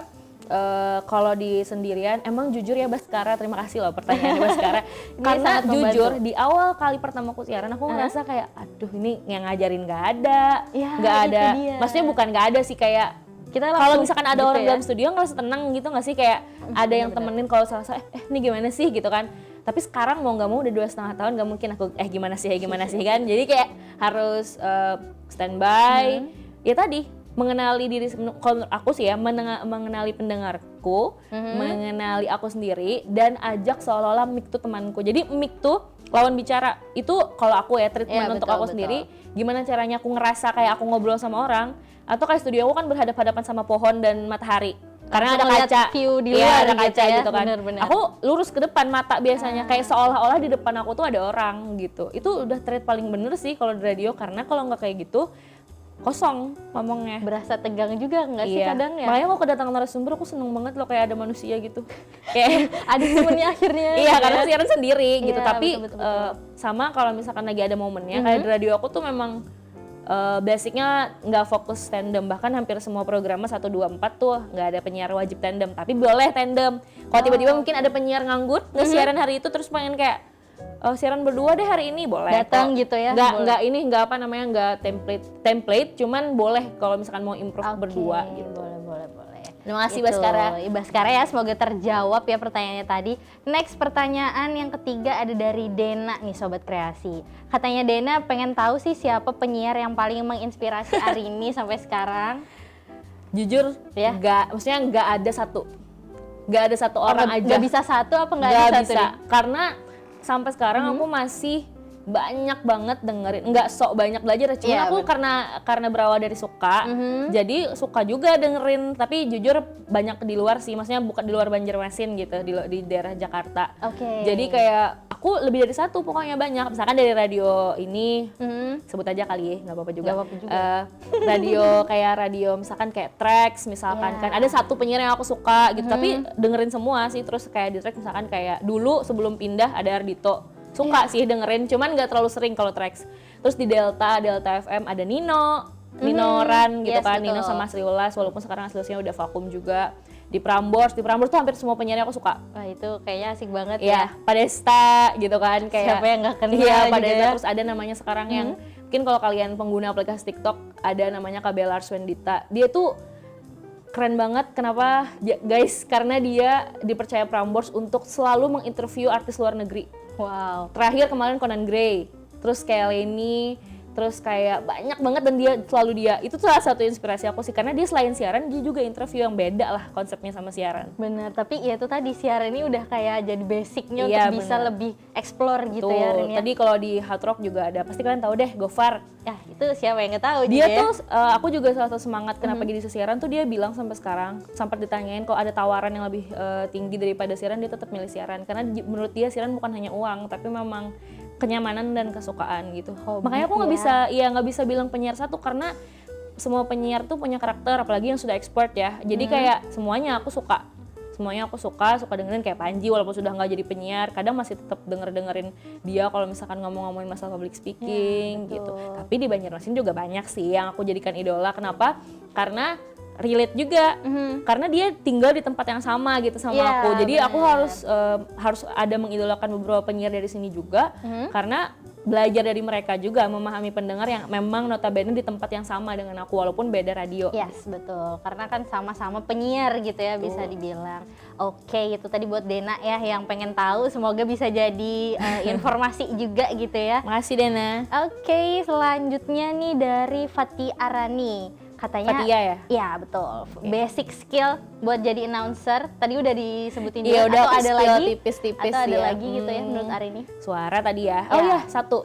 kalau di sendirian, emang jujur ya Baskara, terima kasih loh pertanyaannya Baskara. Karena sangat membantu. jujur di awal kali pertama aku siaran aku ngerasa kayak aduh ini yang ngajarin nggak ada, Ya, nggak itu ada. dia. Maksudnya bukan nggak ada sih, kayak Kita kalau langsung misalkan ada gitu orang ya. dalam studio ngerasa tenang gitu nggak sih, kayak ada yang temenin kalau salah ini gimana sih gitu kan. Tapi sekarang mau nggak mau udah 2,5 tahun nggak mungkin aku gimana sih kan. Jadi kayak harus standby. Ya tadi mengenali diri, kalau menurut aku sih ya, mengenali pendengarku, mengenali aku sendiri, dan ajak seolah-olah mic tuh temanku. Jadi mic tuh lawan bicara. Itu kalau aku ya treatment Iya, untuk betul, aku betul. sendiri. Gimana caranya aku ngerasa kayak aku ngobrol sama orang, atau kayak studio aku kan berhadapan sama pohon dan matahari. Karena ada Langsung lihat kaca, view di iya, luar ada gitu kaca ya, gitu kan. bener-bener. Aku lurus ke depan mata biasanya, kayak seolah-olah di depan aku tuh ada orang gitu. Itu udah trade paling bener sih kalau di radio, karena kalau nggak kayak gitu kosong ngomongnya. Berasa tegang juga nggak sih Iya. kadang ya? Makanya mau kedatangan narasumber aku seneng banget loh, kayak ada manusia gitu. Kayak Ada temennya akhirnya. iya, gitu karena ya. siaran sendiri gitu. Iya, Tapi betul. sama kalau misalkan lagi ada momennya, kayak di radio aku tuh memang basicnya nggak fokus tandem, bahkan hampir semua programnya 1, 2, 4 tuh nggak ada penyiar wajib tandem, tapi boleh tandem. Kalau tiba-tiba mungkin ada penyiar nganggur nggak siaran hari itu, terus pengen kayak siaran berdua deh hari ini, boleh Datang kok. gitu ya, nggak apa namanya, nggak template, cuman boleh kalau misalkan mau improve berdua gitu. Boleh. Terima kasih Itu, Baskara. Baskara ya, semoga terjawab ya pertanyaannya tadi. Next, pertanyaan yang ketiga ada dari Dena nih Sobat Kreasi. Katanya Dena pengen tahu sih siapa penyiar yang paling menginspirasi Arini sampai sekarang. Jujur Ya. maksudnya nggak ada satu. nggak ada satu orang aja. Nggak bisa satu apa nggak Nggak ada satu bisa, nih? karena sampai sekarang aku masih banyak banget dengerin, nggak sok banyak belajar, cuman Iya, aku karena berawal dari suka, jadi suka juga dengerin, tapi jujur banyak di luar sih, maksudnya bukan di luar Banjarmasin gitu, di daerah Jakarta. Oke. Jadi kayak aku lebih dari satu pokoknya banyak, misalkan dari radio ini, sebut aja kali ya, nggak apa-apa juga. Nggak apa-apa juga. Radio kayak radio misalkan kayak Trax misalkan Iya. kan, ada satu penyiar yang aku suka gitu, tapi dengerin semua sih, terus kayak di Trax misalkan kayak dulu sebelum pindah ada Ardito. Suka sih dengerin, cuman nggak terlalu sering kalau Trax. Terus di Delta FM ada Nino Ran gitu Yes, kan, betul. Nino sama Asri Ulas, walaupun sekarang Asri Ulasnya udah vakum juga. Di Prambors tuh hampir semua penyiar aku suka. Wah itu kayaknya asik banget Iya, ya. Padesta gitu kan, kayak Siapa yang nggak kenal Iya, gitu Padesta, ya. terus ada namanya sekarang yang mungkin kalau kalian pengguna aplikasi TikTok ada namanya Kabel Arswendita. Dia tuh keren banget. Kenapa? Guys, karena dia dipercaya Prambors untuk selalu menginterview artis luar negeri. Wow. Terakhir kemarin Conan Gray, terus kayak Lenny, terus kayak banyak banget, dan dia selalu itu salah satu inspirasi aku sih, karena dia selain siaran dia juga interview yang beda lah konsepnya sama siaran. Bener, tapi ya itu tadi siaran ini udah kayak jadi basicnya Iya, untuk bisa bener. lebih explore gitu ya Rin ya. Tadi kalau di Hard Rock juga ada, pasti kalian tahu deh, Gofar. Ya itu siapa yang nggak tahu Dia juga ya. tuh aku juga salah satu semangat kenapa jadi siaran tuh, dia bilang sampai sekarang sempat ditanyain kalau ada tawaran yang lebih tinggi daripada siaran, dia tetap milih siaran karena menurut dia siaran bukan hanya uang tapi memang kenyamanan dan kesukaan gitu. Hobi Makanya aku nggak bisa bilang penyiar satu, karena semua penyiar tuh punya karakter, apalagi yang sudah expert ya. Jadi kayak semuanya aku suka dengerin, kayak Panji walaupun sudah nggak jadi penyiar, kadang masih tetap dengerin dia kalau misalkan ngomongin masalah public speaking Ya, gitu. betul. Tapi di Banjarmasin juga banyak sih yang aku jadikan idola. Kenapa? Karena relate juga, karena dia tinggal di tempat yang sama gitu sama Iya, aku. Jadi aku bener. harus ada mengidolakan beberapa penyiar dari sini juga, karena belajar dari mereka juga, memahami pendengar yang memang notabene di tempat yang sama dengan aku walaupun beda radio. Yes, betul. Karena kan sama-sama penyiar gitu ya, bisa dibilang. Oke, itu tadi buat Dena ya yang pengen tahu, semoga bisa jadi informasi juga gitu ya. Makasih Dena. Oke, selanjutnya nih dari Fatih Arani. Katanya Fatia ya? Iya, betul. Basic skill buat jadi announcer. Tadi udah disebutin juga, Iya, udah atau ada skill lagi? tipis-tipis atau ada ya. lagi gitu ya menurut Arini? Suara tadi ya. Oh Ya. iya, satu.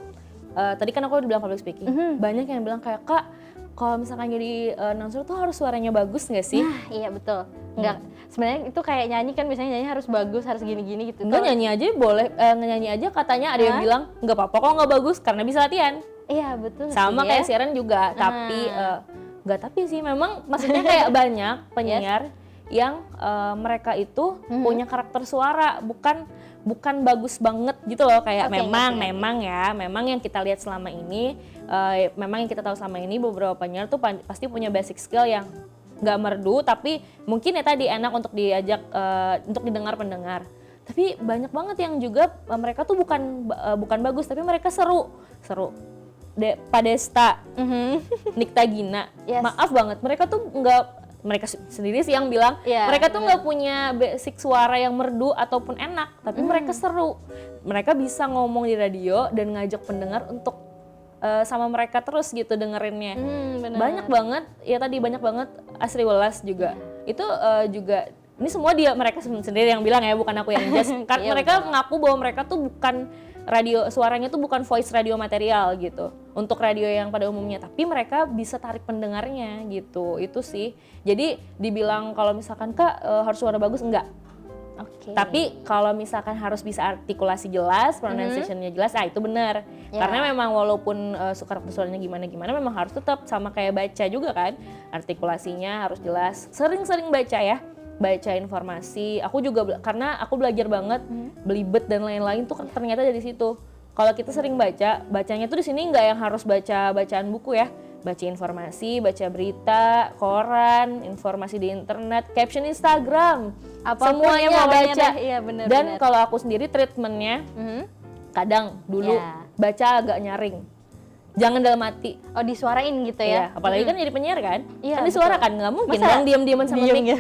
Tadi kan aku udah bilang public speaking. Banyak yang bilang kayak, Kak, kalau misalkan jadi announcer tuh harus suaranya bagus nggak sih? Nah, iya betul. Enggak, sebenarnya itu kayak nyanyi kan, misalnya nyanyi harus bagus, harus gini-gini gitu. Enggak, Kalau- nyanyi aja boleh, nyanyi aja katanya ada yang bilang nggak apa-apa kok nggak bagus karena bisa latihan. Iya, betul. Sama sih, kayak ya. siaran juga, tapi nggak tapi sih memang maksudnya kayak banyak penyiar yang mereka itu punya karakter suara, bukan bagus banget gitu loh, kayak Oke, memang yang kita lihat selama ini, memang yang kita tahu selama ini beberapa penyiar tuh pasti punya basic skill yang nggak merdu, tapi mungkin ya tadi enak untuk diajak untuk didengar pendengar. Tapi banyak banget yang juga mereka tuh bukan bagus, tapi mereka seru. Padesta, Nikta Gina, Yes. maaf banget, mereka tuh mereka sendiri sih yang bilang, Iya, mereka tuh nggak punya basic suara yang merdu ataupun enak, tapi mereka seru. Mereka bisa ngomong di radio dan ngajak pendengar untuk sama mereka terus gitu dengerinnya. Bener. Banyak banget, ya tadi banyak banget, Asri Welas juga. Itu juga, ini semua mereka sendiri yang bilang ya, bukan aku yang judge. Karena Iya, mereka mengaku bahwa mereka tuh bukan radio, suaranya tuh bukan voice radio material gitu untuk radio yang pada umumnya, tapi mereka bisa tarik pendengarnya gitu. Itu sih. Jadi dibilang kalau misalkan Kak harus suara bagus, enggak. Oke. Tapi kalau misalkan harus bisa artikulasi jelas, pronunciation-nya jelas, itu benar. Ya. Karena memang walaupun karakter suaranya gimana-gimana, memang harus tetap sama kayak baca juga kan. Artikulasinya harus jelas. Sering-sering baca ya. Baca informasi. Aku juga karena aku belajar banget belibet dan lain-lain tuh ternyata dari situ. Kalau kita sering bacanya tuh di sini nggak yang harus baca bacaan buku ya. Baca informasi, baca berita, koran, informasi di internet, caption Instagram, Apapun semuanya ya, pokoknya baca. dah. Iya, bener, Dan bener. kalau aku sendiri treatmentnya kadang dulu Ya. baca agak nyaring. Jangan dalam hati. Oh, disuarain gitu ya? Ya, apalagi kan jadi penyiar kan, Iya, kan disuarakan, nggak mungkin Masa dong diam-diaman sama diem mic. gitu?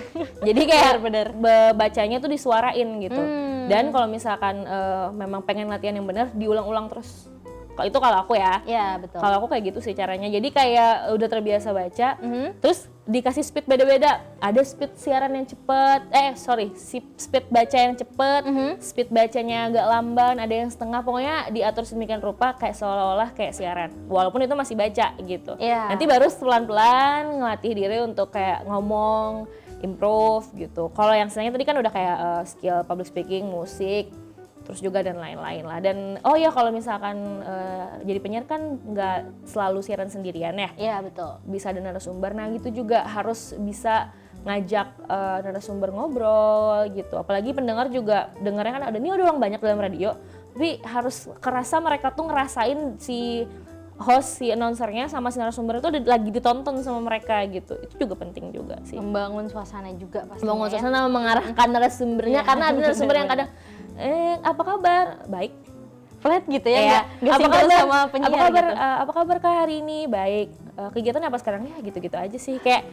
Jadi kayak Bener. bacanya tuh disuarain gitu. Dan kalau misalkan memang pengen latihan yang benar, diulang-ulang terus. Itu kalau aku ya. Iya, betul. Kalau aku kayak gitu sih caranya. Jadi kayak udah terbiasa baca, terus dikasih speed beda-beda. Ada speed siaran yang cepet, speed baca yang cepet, speed bacanya agak lamban, ada yang setengah. Pokoknya diatur sedemikian rupa kayak seolah-olah kayak siaran. Walaupun itu masih baca gitu. Iya. Nanti baru pelan-pelan ngelatih diri untuk kayak ngomong, improve gitu. Kalau yang senangnya tadi kan udah kayak skill public speaking, musik, terus juga dan lain-lain lah. Dan kalau misalkan jadi penyiar kan nggak selalu siaran sendirian ya. Iya, betul. Bisa ada narasumber, nah gitu juga harus bisa ngajak narasumber ngobrol gitu. Apalagi pendengar juga dengarnya kan ada orang banyak dalam radio, tapi harus kerasa mereka tuh ngerasain si host, si announcernya sama si narasumber itu lagi ditonton sama mereka gitu. Itu juga penting juga sih. Membangun suasana juga pasti. Membangun suasana, mengarahkan narasumbernya, karena ada narasumber yang kadang apa kabar? Baik. Flat gitu ya, nggak apa sinkron kabar sama penyiar apa kabar gitu. apa kabar Kak hari ini? Baik. Kegiatan apa sekarang? Ya gitu-gitu aja sih. Kayak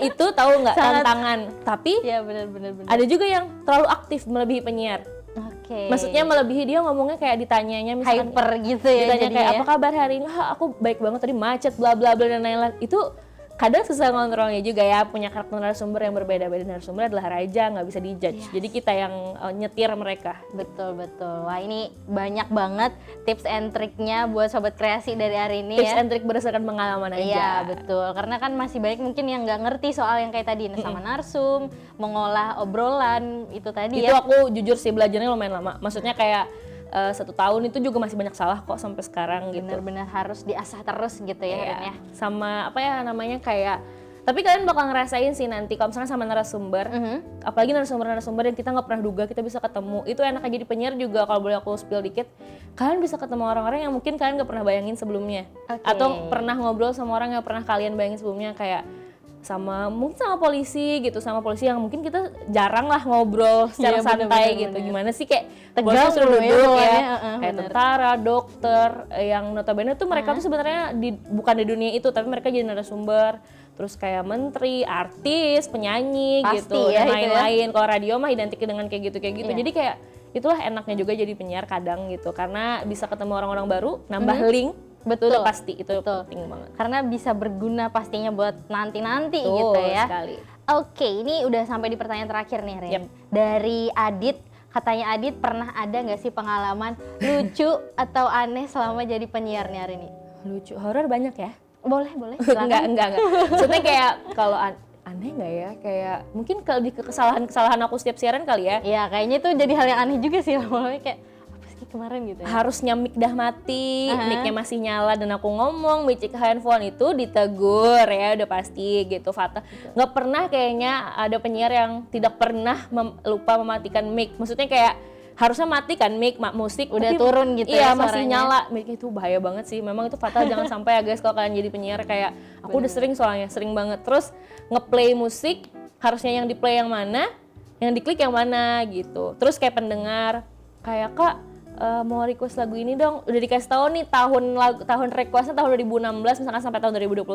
itu tahu nggak tantangan. Tapi Iya, benar. ada juga yang terlalu aktif melebihi penyiar. Oke. Maksudnya melebihi, dia ngomongnya kayak ditanyanya misalkan hyper gitu ya ditanya jadinya kayak ya. apa kabar hari ini? Aku baik banget, tadi macet bla bla bla dan lain-lain. Itu kadang susah ngontrolnya juga ya, punya karakter narasumber yang berbeda-beda. Narasumber adalah raja, nggak bisa dijudge. Jadi kita yang nyetir mereka. Betul. Wah, ini banyak banget tips and triknya buat sobat kreasi dari hari ini Tips ya. and trick berdasarkan pengalaman aja. Iya, betul. Karena kan masih banyak mungkin yang nggak ngerti soal yang kayak tadi sama narsum, mengolah obrolan itu tadi Itu ya. aku jujur sih belajarnya lumayan lama. Maksudnya kayak 1 tahun itu juga masih banyak salah kok sampai sekarang gitu. Benar-benar harus diasah terus gitu ya, Iya. Rin ya. Sama apa ya namanya kayak, tapi kalian bakal ngerasain sih nanti kalau misalnya sama narasumber, apalagi narasumber yang kita nggak pernah duga kita bisa ketemu. Itu enaknya jadi penyiar juga, kalau boleh aku spill dikit, kalian bisa ketemu orang-orang yang mungkin kalian nggak pernah bayangin sebelumnya. Oke. Atau pernah ngobrol sama orang yang pernah kalian bayangin sebelumnya, kayak mungkin sama polisi gitu, sama polisi yang mungkin kita jarang lah ngobrol secara Iya, santai bener. gitu. Gimana sih kayak Tegang bosnya suruh loh ya duduk ya, bawaannya, kayak bener. tentara, dokter, yang notabene tuh mereka tuh sebenarnya bukan di dunia itu, tapi mereka jadi narasumber. Terus kayak menteri, artis, penyanyi Pasti gitu ya, dan itu ya. lain-lain. Kalau radio mah identik dengan kayak gitu. Iya. Jadi kayak itulah enaknya juga jadi penyiar kadang gitu, karena bisa ketemu orang-orang baru, nambah link. Betul. Itu udah pasti, itu Betul. penting banget. Karena bisa berguna pastinya buat nanti-nanti Betul gitu ya. sekali. Oke, ini udah sampai di pertanyaan terakhir nih, Ren. Yep. Dari Adit, katanya Adit pernah ada nggak sih pengalaman lucu atau aneh selama jadi penyiar nih hari ini? Lucu, horor banyak ya? Boleh, silakan. enggak. Maksudnya kayak kalau aneh nggak ya? Kayak mungkin lebih ke kesalahan aku setiap siaran kali ya. Iya, kayaknya itu jadi hal yang aneh juga sih lama-lama kayak apa sih kemarin gitu ya. Harusnya mic dah mati, mic-nya masih nyala dan aku ngomong, mic ke handphone itu ditegur ya, udah pasti gitu. Fata. Nggak pernah kayaknya ada penyiar yang tidak pernah lupa mematikan mic. Maksudnya kayak harusnya mati kan mic, musik Udah tapi turun gitu iya, ya masih suaranya. nyala. Mic itu bahaya banget sih. Memang itu fatal, jangan sampai ya guys kalau kalian jadi penyiar. Kayak aku udah sering banget. Terus ngeplay musik, harusnya yang di-play yang mana, yang diklik yang mana gitu. Terus kayak pendengar, kayak Kak mau request lagu ini dong, udah dikasih tahu nih tahun requestnya tahun 2016 misalkan sampai tahun 2021,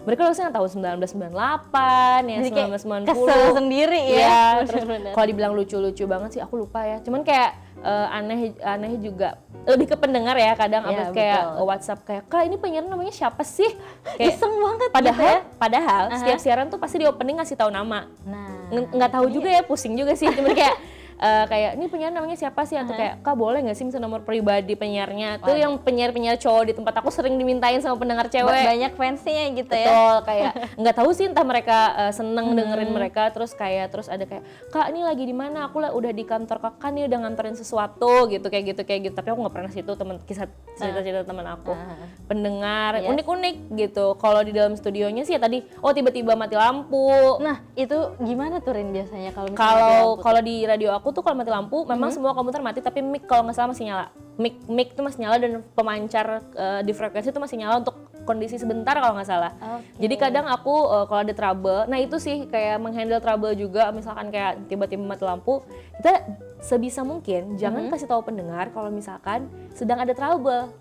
mereka requestnya tahun 1998 ya, Jadi kayak 1990. kesel sendiri ya. Iya, terus Bener-bener. kalau dibilang lucu-lucu banget sih aku lupa ya, cuman kayak aneh juga lebih ke pendengar ya kadang. Iya, Kayak betul. WhatsApp kayak Kak ini penyiar namanya siapa sih, kayak Iseng banget padahal gitu ya. padahal setiap siaran tuh pasti di opening ngasih tahu nama. Nah, Nggak tahu juga ya, pusing juga sih, cuman kayak kayak ini penyiar namanya siapa sih, atau kayak Kak boleh nggak sih minta nomor pribadi penyiarnya. Tuh yang penyiar cowok di tempat aku sering dimintain sama pendengar cewek. banyak fansnya gitu ya. Betul, kayak nggak tahu sih entah mereka seneng dengerin mereka, terus ada kayak Kak ini lagi di mana, aku udah di kantor kakak nih, udah nganterin sesuatu gitu kayak gitu. Tapi aku nggak pernah situ, kisah cerita teman aku. Pendengar Yes. unik-unik gitu. Kalau di dalam studionya sih ya tadi tiba-tiba mati lampu. Nah, itu gimana tuh Rin biasanya kalau misalnya mati lampu? Kalau di radio aku tuh kalau mati lampu memang semua komputer mati, tapi mic kalau nggak salah masih nyala. Mic tuh masih nyala dan pemancar di frekuensi itu masih nyala untuk kondisi sebentar kalau nggak salah. Oke. Jadi kadang aku kalau ada trouble, nah itu sih kayak menghandle trouble juga. Misalkan kayak tiba-tiba mati lampu, kita sebisa mungkin jangan kasih tahu pendengar kalau misalkan sedang ada trouble.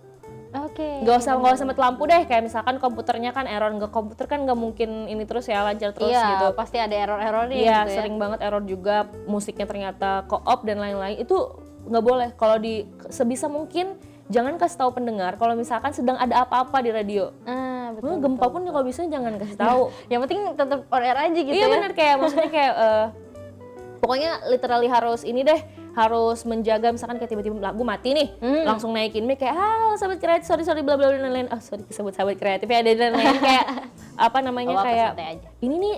Oke. Gak usah mati lampu deh, kayak misalkan komputernya kan error, komputer kan nggak mungkin ini terus ya lancar terus Iya, gitu. pasti ada error-errornya Iya, gitu ya. sering banget error juga, musiknya ternyata co-op dan lain-lain. Itu nggak boleh. Kalau sebisa mungkin jangan kasih tahu pendengar kalau misalkan sedang ada apa-apa di radio. Betul, Gempa pun kalau bisa jangan kasih tahu. yang penting tetap on air aja gitu Iya ya. benar, kayak maksudnya kayak pokoknya literally harus ini deh, harus menjaga. Misalkan kayak tiba-tiba lagu mati nih, langsung naikin mic kayak halo sahabat kreatif, sorry bla bla bla dan lain-lain. Sorry sebut sahabat kreatif ya, ada dan lain kayak apa namanya kayak santai aja. ini nih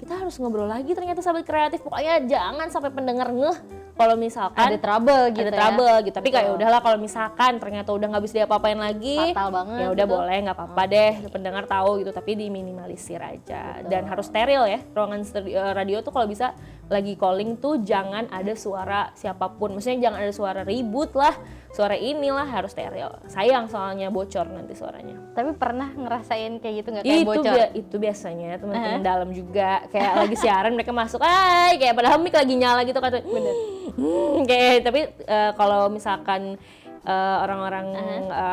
kita harus ngobrol lagi ternyata sahabat kreatif. Pokoknya jangan sampai pendengar ngeh kalau misalkan Ada trouble gitu ada ya. trouble gitu. Tapi kayak udahlah kalau misalkan ternyata udah nggak bisa diapa-apain lagi, Fatal banget ya udah gitu. boleh, nggak apa-apa deh, pendengar tahu gitu, tapi diminimalisir aja. Dan harus steril ya, ruangan radio tuh kalau bisa lagi calling tuh jangan ada suara siapapun, maksudnya jangan ada suara ribut lah, suara inilah, harus steril. Sayang soalnya bocor nanti suaranya. Tapi pernah ngerasain kayak gitu nggak, kayak Itu bocor? itu biasanya teman-teman dalam juga kayak lagi siaran mereka masuk, kayak padahal mic lagi nyala gitu kan. Bener. Kayak tapi kalau misalkan orang-orang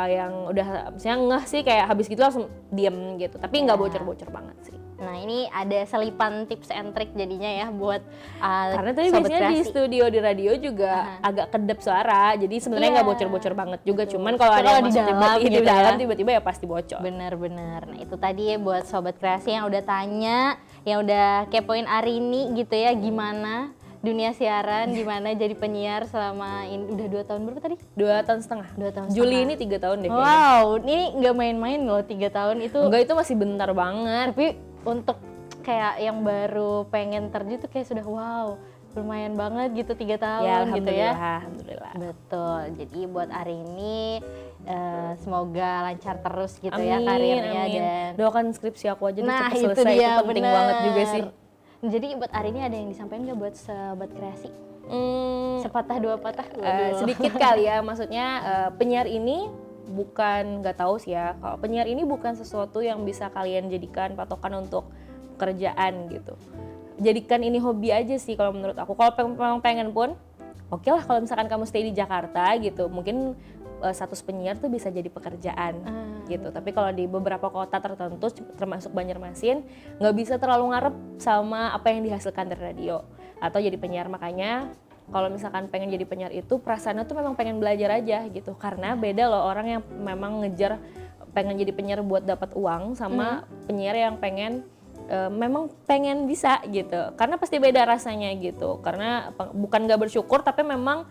yang udah misalnya ngeh sih kayak habis gitu langsung diem gitu, tapi nggak bocor-bocor banget sih. Nah ini ada selipan tips and trick jadinya ya buat Karena tadi Sobat biasanya di Kreasi. studio di radio juga agak kedap suara, jadi sebenarnya nggak bocor-bocor banget juga. Cuman kalau ada Kalau yang di masuk dalam di gitu dalam ya. tiba-tiba ya pasti bocor. Bener-bener. Nah itu tadi ya buat Sobat Kreasi yang udah tanya, yang udah kepoin Arini gitu ya, gimana dunia siaran, gimana jadi penyiar selama ini, udah 2 tahun berapa tadi? 2,5 tahun. 2 tahun Juli setengah. ini 3 tahun deh kayaknya. Wow, ini nggak main-main loh 3 tahun itu. Enggak, itu masih bentar banget. Tapi untuk kayak yang baru pengen terjun tuh kayak sudah wow, lumayan banget gitu 3 tahun gitu ya. Alhamdulillah. Betul. Jadi buat Arini semoga lancar terus gitu Amin, ya karirnya amin. dan Doakan skripsi aku aja nah cepat itu selesai, dia itu penting bener. banget juga sih. Jadi buat Arini ada yang disampaikan nggak buat Sobat Kreasi? Hmm, Sepatah dua patah? Waduh. sedikit kali ya, maksudnya penyiar ini bukan, nggak tahu sih ya, kalau penyiar ini bukan sesuatu yang bisa kalian jadikan patokan untuk pekerjaan gitu. Jadikan ini hobi aja sih kalau menurut aku. Kalau memang pengen pun oke lah, kalau misalkan kamu stay di Jakarta gitu, mungkin status penyiar tuh bisa jadi pekerjaan gitu. Tapi kalau di beberapa kota tertentu termasuk Banjarmasin nggak bisa terlalu ngarep sama apa yang dihasilkan dari radio atau jadi penyiar. Makanya kalau misalkan pengen jadi penyiar itu perasaannya tuh memang pengen belajar aja gitu, karena beda loh orang yang memang ngejar pengen jadi penyiar buat dapat uang sama penyiar yang pengen memang pengen bisa gitu, karena pasti beda rasanya gitu. Karena bukan nggak bersyukur, tapi memang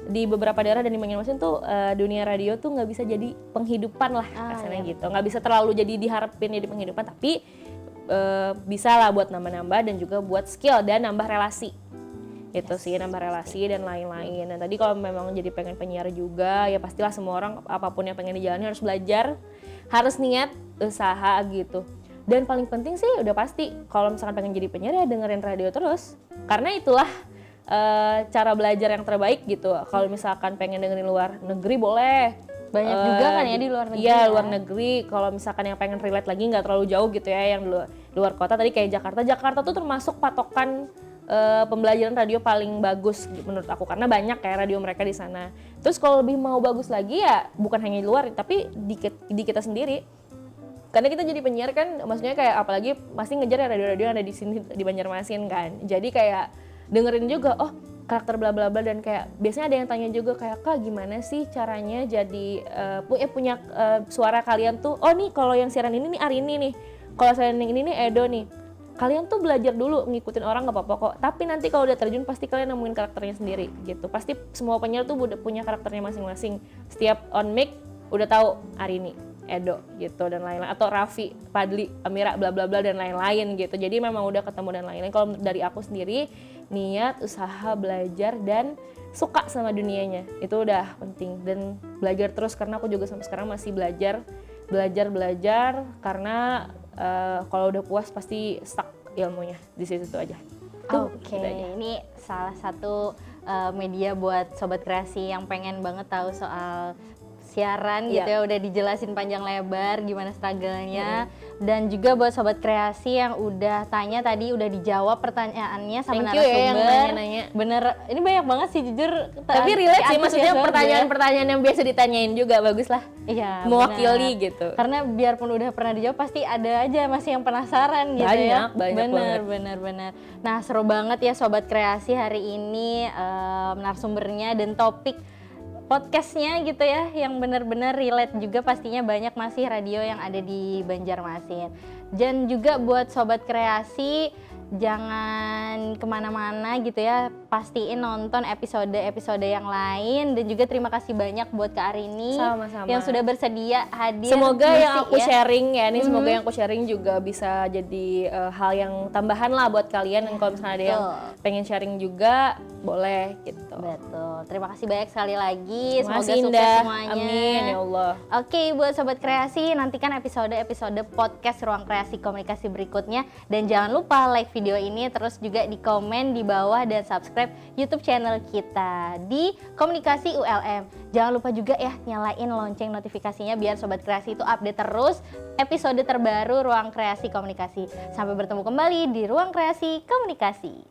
di beberapa daerah dan di Banjarmasin tuh dunia radio tuh nggak bisa jadi penghidupan lah rasanya gitu, nggak bisa terlalu jadi diharapin jadi penghidupan, tapi bisa lah buat nambah-nambah dan juga buat skill dan nambah relasi itu sih, nambah relasi dan lain-lain. Dan tadi kalau memang jadi pengen penyiar juga ya pastilah semua orang apapun yang pengen dijalani harus belajar, harus niat, usaha gitu. Dan paling penting sih udah pasti kalau misalkan pengen jadi penyiar ya dengerin radio terus, karena itulah cara belajar yang terbaik gitu. Kalau misalkan pengen dengerin luar negeri boleh, Banyak juga kan ya di luar negeri. Iya, ya? luar negeri. Kalau misalkan yang pengen relate lagi nggak terlalu jauh gitu ya, yang luar kota tadi kayak Jakarta tuh termasuk patokan pembelajaran radio paling bagus menurut aku, karena banyak kayak radio mereka di sana. Terus kalau lebih mau bagus lagi ya bukan hanya di luar tapi di kita sendiri. Karena kita jadi penyiar kan, maksudnya kayak apalagi masih ngejar ya radio-radio yang ada di sini di Banjarmasin kan. Jadi kayak dengerin juga, oh karakter bla bla bla, dan kayak biasanya ada yang tanya juga kayak, Kak gimana sih caranya jadi punya suara kalian tuh, oh nih kalau yang siaran ini nih Arini nih, kalau siaran yang ini nih Edo nih. Kalian tuh belajar dulu, ngikutin orang gak apa-apa kok, tapi nanti kalau udah terjun pasti kalian nemuin karakternya sendiri gitu. Pasti semua penyiar tuh udah punya karakternya masing-masing. Setiap on mic udah tahu Arini, Edo gitu dan lain-lain, atau Raffi, Padli, Amira bla bla bla dan lain-lain gitu. Jadi memang udah ketemu dan lain-lain. Kalau dari aku sendiri, niat, usaha, belajar dan suka sama dunianya itu udah penting, dan belajar terus karena aku juga sampai sekarang masih belajar karena kalau udah puas pasti stuck ilmunya di situ aja. Oke, ini salah satu media buat Sobat Kreasi yang pengen banget tahu soal siaran gitu ya, udah dijelasin panjang lebar gimana struggle-nya. Dan juga buat Sobat Kreasi yang udah tanya tadi, udah dijawab pertanyaannya sama Thank you ya yang narasumber. nanya-nanya. Bener, ini banyak banget sih jujur. Tapi relate sih, maksudnya antusias banget pertanyaan-pertanyaan yang biasa ditanyain juga bagus lah. Iya, mewakili benar. gitu. Karena biarpun udah pernah dijawab pasti ada aja masih yang penasaran gitu ya. Banyak banget. Bener. Nah seru banget ya Sobat Kreasi hari ini narasumbernya dan topik podcastnya gitu ya, yang benar-benar relate juga pastinya banyak masih radio yang ada di Banjarmasin. Dan juga buat sobat kreasi, jangan kemana-mana gitu ya, pastiin nonton episode-episode yang lain. Dan juga terima kasih banyak buat Kak Arini Sama-sama. yang sudah bersedia hadir. Semoga yang aku ya. sharing ya, nih semoga yang aku sharing juga bisa jadi hal yang tambahan lah buat kalian. Dan kalau misalnya ada yang pengen sharing juga, boleh gitu. Betul. Terima kasih banyak sekali lagi. Terima Semoga kasih, sukses Indah. semuanya. Amin ya Allah. Oke, buat sobat kreasi, nantikan episode-episode podcast Ruang Kreasi Komunikasi berikutnya. Dan jangan lupa like video ini, terus juga di komen di bawah dan subscribe YouTube channel kita di Komunikasi ULM. Jangan lupa juga ya nyalain lonceng notifikasinya biar sobat kreasi itu update terus episode terbaru Ruang Kreasi Komunikasi. Sampai bertemu kembali di Ruang Kreasi Komunikasi.